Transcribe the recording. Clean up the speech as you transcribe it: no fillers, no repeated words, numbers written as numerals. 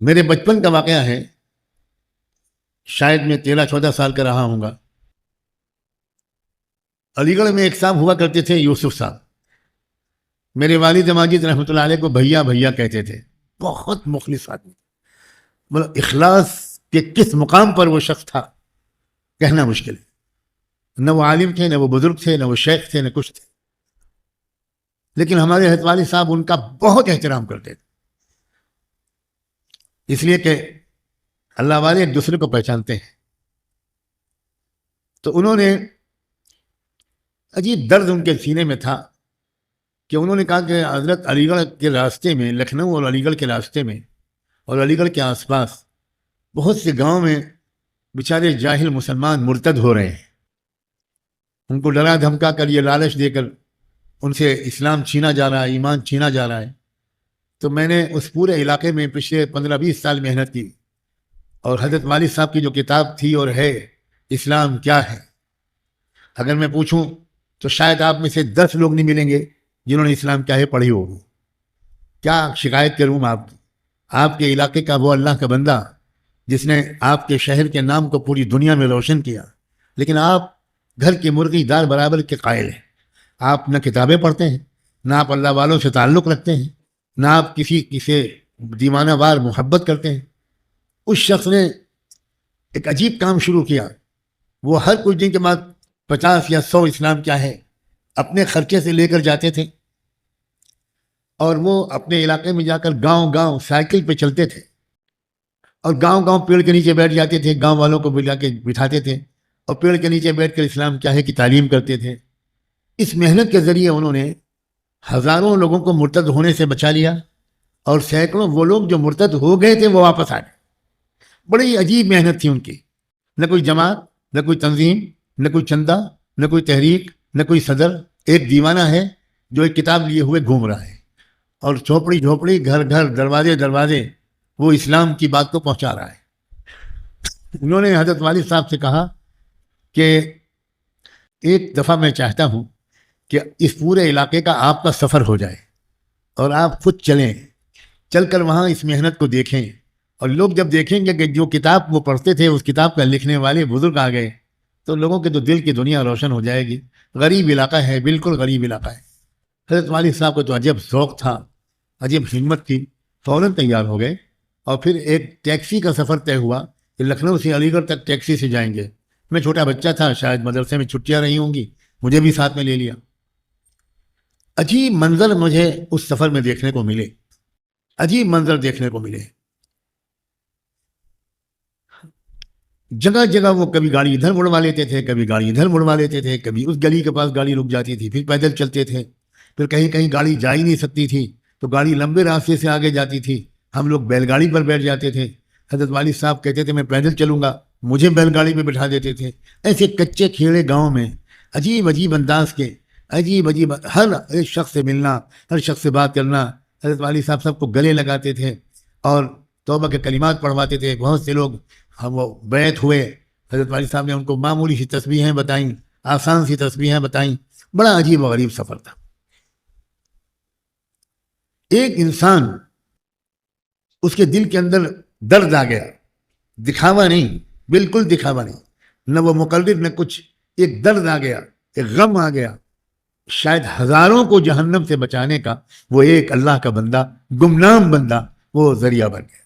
میرے بچپن کا واقعہ ہے، شاید میں 13-14 سال کا رہا ہوں گا۔ علی گڑھ میں ایک صاحب ہوا کرتے تھے، یوسف صاحب۔ میرے والد ماجد رحمۃ اللہ علیہ کو بھیا بھیا کہتے تھے۔ بہت مخلص آدمی، مطلب اخلاص کے کس مقام پر وہ شخص تھا کہنا مشکل ہے۔ نہ وہ عالم تھے، نہ وہ بزرگ تھے، نہ وہ شیخ تھے، نہ کچھ تھے، لیکن ہمارے حضرت والد صاحب ان کا بہت احترام کرتے تھے، اس لیے کہ اللہ والے ایک دوسرے کو پہچانتے ہیں۔ تو انہوں نے عجیب درد ان کے سینے میں تھا کہ انہوں نے کہا کہ حضرت علی گڑھ کے راستے میں، لکھنؤ اور علی گڑھ کے راستے میں اور علی گڑھ کے آس پاس بہت سے گاؤں میں بیچارے جاہل مسلمان مرتد ہو رہے ہیں۔ ان کو ڈرا دھمکا کر، یہ لالچ دے کر ان سے اسلام چھینا جا رہا ہے، ایمان چھینا جا رہا ہے۔ تو میں نے اس پورے علاقے میں پچھلے 15-20 سال محنت کی، اور حضرت والد صاحب کی جو کتاب تھی اور ہے، اسلام کیا ہے، اگر میں پوچھوں تو شاید آپ میں سے 10 لوگ نہیں ملیں گے جنہوں نے اسلام کیا ہے پڑھی ہوگی۔ کیا شکایت کروں آپ کے علاقے کا وہ اللہ کا بندہ جس نے آپ کے شہر کے نام کو پوری دنیا میں روشن کیا، لیکن آپ گھر کے مرغی دار برابر کے قائل ہیں۔ آپ نہ کتابیں پڑھتے ہیں، نہ آپ اللہ والوں سے تعلق رکھتے ہیں، نہ آپ کسی سے دیوانہ وار محبت کرتے ہیں۔ اس شخص نے ایک عجیب کام شروع کیا۔ وہ ہر کچھ دن کے بعد 50 یا 100 اسلام کیا ہے اپنے خرچے سے لے کر جاتے تھے، اور وہ اپنے علاقے میں جا کر گاؤں گاؤں سائیکل پہ چلتے تھے، اور گاؤں گاؤں پیڑ کے نیچے بیٹھ جاتے تھے، گاؤں والوں کو بلا کے بٹھاتے تھے، اور پیڑ کے نیچے بیٹھ کر اسلام کیا ہے کی تعلیم کرتے تھے۔ اس محنت کے ذریعے انہوں نے ہزاروں لوگوں کو مرتد ہونے سے بچا لیا، اور سینکڑوں وہ لوگ جو مرتد ہو گئے تھے وہ واپس آ گئے۔ بڑی عجیب محنت تھی ان کی، نہ کوئی جماعت، نہ کوئی تنظیم، نہ کوئی چندہ، نہ کوئی تحریک، نہ کوئی صدر۔ ایک دیوانہ ہے جو ایک کتاب لیے ہوئے گھوم رہا ہے، اور جھوپڑی جھوپڑی، گھر گھر، دروازے دروازے وہ اسلام کی بات کو پہنچا رہا ہے۔ انہوں نے حضرت والد صاحب سے کہا کہ ایک دفعہ میں چاہتا ہوں کہ اس پورے علاقے کا آپ کا سفر ہو جائے، اور آپ خود چلیں، چل کر وہاں اس محنت کو دیکھیں، اور لوگ جب دیکھیں گے کہ جو کتاب وہ پڑھتے تھے اس کتاب کا لکھنے والے بزرگ آ گئے، تو لوگوں کے تو دل کی دنیا روشن ہو جائے گی۔ غریب علاقہ ہے، بالکل غریب علاقہ ہے۔ حضرت والد صاحب کو تو عجب ذوق تھا، عجب ہمت تھی، فوراً تیار ہو گئے، اور پھر ایک ٹیکسی کا سفر طے ہوا کہ لکھنؤ سے علی گڑھ تک ٹیکسی سے جائیں گے۔ میں چھوٹا بچہ تھا، شاید مدرسے میں چھٹیاں رہی ہوں گی، مجھے بھی ساتھ میں لے لیا۔ عجیب منظر مجھے اس سفر میں دیکھنے کو ملے، عجیب منظر دیکھنے کو ملے۔ جگہ جگہ وہ کبھی گاڑی ادھر مڑوا لیتے تھے، کبھی گاڑی ادھر مڑوا لیتے تھے، کبھی اس گلی کے پاس گاڑی رک جاتی تھی، پھر پیدل چلتے تھے، پھر کہیں کہیں گاڑی جا ہی نہیں سکتی تھی تو گاڑی لمبے راستے سے آگے جاتی تھی، ہم لوگ بیل گاڑی پر بیٹھ جاتے تھے۔ حضرت والد صاحب کہتے تھے میں پیدل چلوں گا، مجھے بیل گاڑی پہ بٹھا دیتے تھے۔ ایسے کچے کھیڑے گاؤں میں عجیب عجیب انداز کے، عجیب عجیب، ہر ایک شخص سے ملنا، ہر شخص سے بات کرنا۔ حضرت والد صاحب سب کو گلے لگاتے تھے اور توبہ کے کلمات پڑھواتے تھے۔ بہت سے لوگ ہم وہ بیعت ہوئے، حضرت والد صاحب نے ان کو معمولی سی تسبیحیں بتائیں، آسان سی تسبیحیں بتائیں۔ بڑا عجیب و غریب سفر تھا۔ ایک انسان، اس کے دل کے اندر درد آ گیا، دکھاوا نہیں، بالکل دکھاوا نہیں، نہ وہ مقرر نہ کچھ، ایک درد آ گیا، ایک غم آ گیا، شاید ہزاروں کو جہنم سے بچانے کا وہ ایک اللہ کا بندہ، گمنام بندہ، وہ ذریعہ بن گیا۔